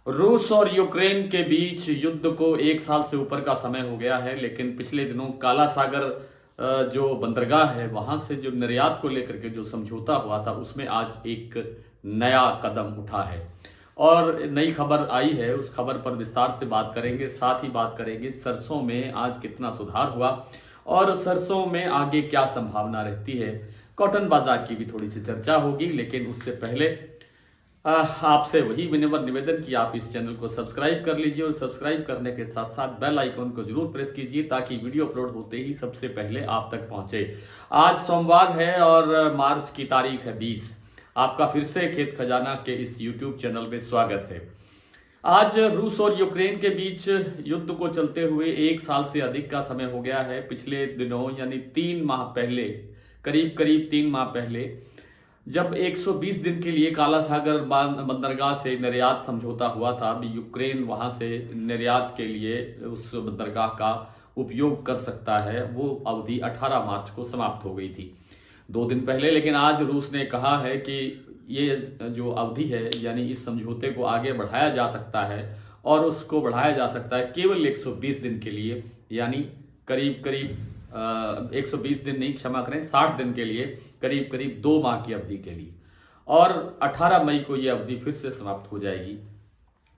रूस और यूक्रेन के बीच युद्ध को एक साल से ऊपर का समय हो गया है, लेकिन पिछले दिनों काला सागर जो बंदरगाह है वहां से जो निर्यात को लेकर के जो समझौता हुआ था उसमें आज एक नया कदम उठा है और नई खबर आई है। उस खबर पर विस्तार से बात करेंगे, साथ ही बात करेंगे सरसों में आज कितना सुधार हुआ और सरसों में आगे क्या संभावना रहती है। कॉटन बाजार की भी थोड़ी सी चर्चा होगी, लेकिन उससे पहले आपसे वही विनम्र निवेदन कि आप इस चैनल को सब्सक्राइब कर लीजिए और सब्सक्राइब करने के साथ साथ बेल आइकन को जरूर प्रेस कीजिए ताकि वीडियो अपलोड होते ही सबसे पहले आप तक पहुंचे। आज सोमवार है और मार्च की तारीख है 20। आपका फिर से खेत खजाना के इस यूट्यूब चैनल में स्वागत है। आज रूस और यूक्रेन के बीच युद्ध को चलते हुए एक साल से अधिक का समय हो गया है। पिछले दिनों यानी 3 माह पहले, करीब करीब 3 माह पहले, जब 120 दिन के लिए काला सागर बंदरगाह से निर्यात समझौता हुआ था, यूक्रेन वहां से निर्यात के लिए उस बंदरगाह का उपयोग कर सकता है, वो अवधि 18 मार्च को समाप्त हो गई थी 2 दिन पहले। लेकिन आज रूस ने कहा है कि ये जो अवधि है यानी इस समझौते को आगे बढ़ाया जा सकता है और उसको बढ़ाया जा सकता है केवल 120 दिन के लिए, यानी करीब करीब 120 दिन नहीं, क्षमा करें, 60 दिन के लिए, करीब करीब 2 माह की अवधि के लिए। और 18 मई को यह अवधि फिर से समाप्त हो जाएगी।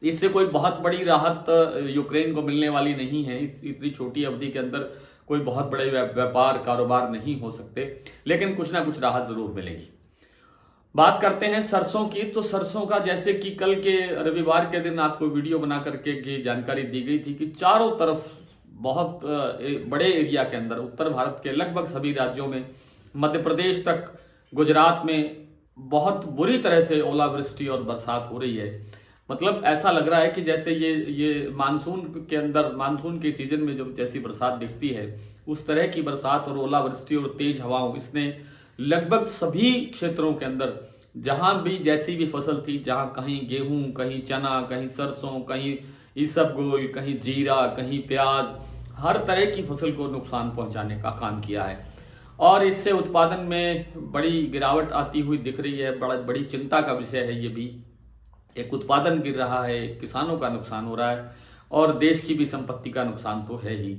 इससे कोई बहुत बड़ी राहत यूक्रेन को मिलने वाली नहीं है। इतनी छोटी अवधि के अंदर कोई बहुत बड़े व्यापार कारोबार नहीं हो सकते, लेकिन कुछ ना कुछ राहत जरूर मिलेगी। बात करते हैं सरसों की। तो सरसों का, जैसे कि कल के रविवार के दिन आपको वीडियो बना करके की जानकारी दी गई थी कि चारों तरफ बहुत बड़े एरिया के अंदर, उत्तर भारत के लगभग सभी राज्यों में, मध्य प्रदेश तक, गुजरात में बहुत बुरी तरह से ओलावृष्टि और बरसात हो रही है। मतलब ऐसा लग रहा है कि जैसे ये मानसून के अंदर, मानसून के सीजन में जो जैसी बरसात दिखती है उस तरह की बरसात और ओलावृष्टि और तेज हवाओं, इसने लगभग सभी क्षेत्रों के अंदर जहां भी जैसी भी फसल थी, जहां कहीं गेहूं, कहीं चना, कहीं सरसों, कहीं इसबगोल, कहीं जीरा, कहीं प्याज, हर तरह की फसल को नुकसान पहुंचाने का काम किया है और इससे उत्पादन में बड़ी गिरावट आती हुई दिख रही है। बड़ी चिंता का विषय है ये भी। एक उत्पादन गिर रहा है, किसानों का नुकसान हो रहा है और देश की भी संपत्ति का नुकसान तो है ही।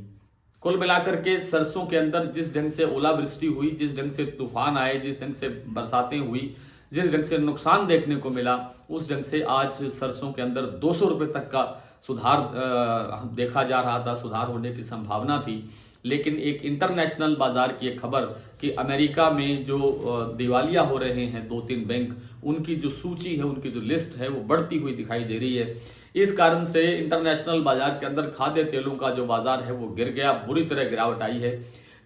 कुल मिलाकर के सरसों के अंदर जिस ढंग से ओलावृष्टि हुई, जिस ढंग से तूफान आए, जिस ढंग से बरसातें हुई, जिस ढंग से नुकसान देखने को मिला, उस ढंग से आज सरसों के अंदर 200 रुपये तक का सुधार देखा जा रहा था, सुधार होने की संभावना थी। लेकिन एक इंटरनेशनल बाजार की एक खबर कि अमेरिका में जो दिवालिया हो रहे हैं 2-3 बैंक, उनकी जो सूची है, उनकी जो लिस्ट है वो बढ़ती हुई दिखाई दे रही है। इस कारण से इंटरनेशनल बाजार के अंदर खाद्य तेलों का जो बाजार है वो गिर गया, बुरी तरह गिरावट आई है।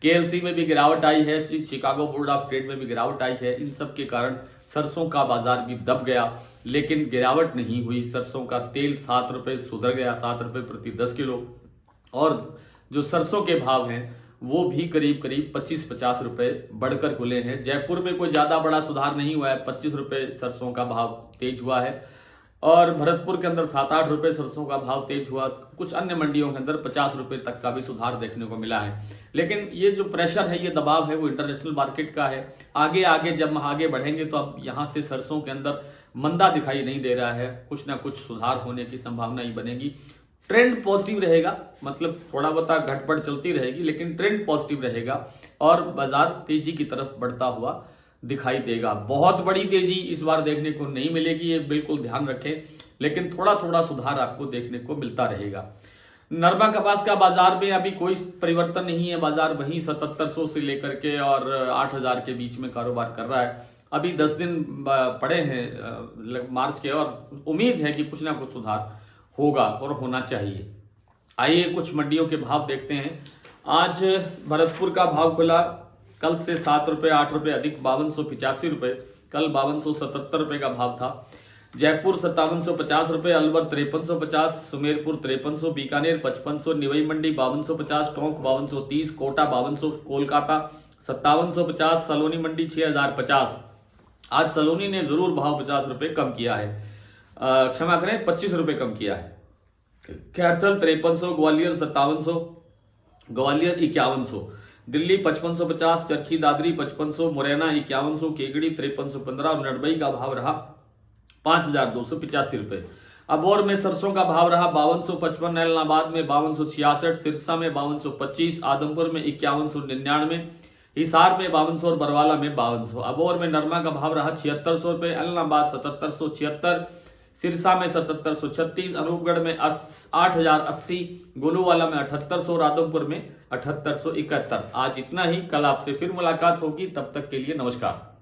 केएलसी में भी गिरावट आई है, शिकागो बोर्ड ऑफ ट्रेड में भी गिरावट आई है। इन सब के कारण सरसों का बाजार भी दब गया, लेकिन गिरावट नहीं हुई। सरसों का तेल 7 रुपये सुधर गया, 7 रुपये प्रति 10 किलो। और जो सरसों के भाव हैं वो भी करीब करीब 25-50 रुपये बढ़कर खुले हैं। जयपुर में कोई ज्यादा बड़ा सुधार नहीं हुआ है, 25 रुपये सरसों का भाव तेज हुआ है और भरतपुर के अंदर 7-8 रुपये सरसों का भाव तेज हुआ। कुछ अन्य मंडियों के अंदर 50 रुपये तक का भी सुधार देखने को मिला है। लेकिन ये जो प्रेशर है, ये दबाव है, वो इंटरनेशनल मार्केट का है। आगे आगे जब हम आगे बढ़ेंगे तो अब यहाँ से सरसों के अंदर मंदा दिखाई नहीं दे रहा है, कुछ ना कुछ सुधार होने की संभावना ही बनेगी। ट्रेंड पॉजिटिव रहेगा, मतलब थोड़ा बहुत घटपट चलती रहेगी लेकिन ट्रेंड पॉजिटिव रहेगा और बाजार तेजी की तरफ बढ़ता हुआ दिखाई देगा। बहुत बड़ी तेजी इस बार देखने को नहीं मिलेगी, ये बिल्कुल ध्यान रखें, लेकिन थोड़ा थोड़ा सुधार आपको देखने को मिलता रहेगा। नरमा कपास का बाजार में अभी कोई परिवर्तन नहीं है। बाजार वहीं 7700 से लेकर के और 8000 के बीच में कारोबार कर रहा है। अभी 10 दिन पड़े हैं मार्च के और उम्मीद है कि कुछ ना कुछ सुधार होगा और होना चाहिए। आइए कुछ मंडियों के भाव देखते हैं। आज भरतपुर का भाव खुला कल से 7 रुपये 8 रुपये अधिक 5285 रुपये, कल 5277 रुपये का भाव था। जयपुर 5750 रुपये, अलवर 5350, सुमेरपुर 5300, बीकानेर 5500, निवई मंडी 5250, टोंक 5230, कोटा 5200, कोलकाता 5750, सलोनी मंडी 6050। आज सलोनी ने जरूर भाव 50 रुपये कम किया है, क्षमा करें 25 रुपये कम किया है। खैरथल 5300, ग्वालियर 5700, ग्वालियर 5100, दिल्ली 5550, चरखी दादरी 5500, मुरैना 5100, केगड़ी 5315 और नडबई का भाव रहा 5285 रुपये। अबोर में सरसों का भाव रहा 5255, ऐलनाबाद में 5266, सिरसा में 5225, आदमपुर में 5199, हिसार में 5200 और बरवाला में 5200। अबोर में नरमा का भाव रहा 7600 रुपये, ऐलनाबाद 7776, सिरसा में 7736, अनूपगढ़ में 8080, गोलूवाला में 7800 और आदमपुर में 7871। आज इतना ही, कल आपसे फिर मुलाकात होगी, तब तक के लिए नमस्कार।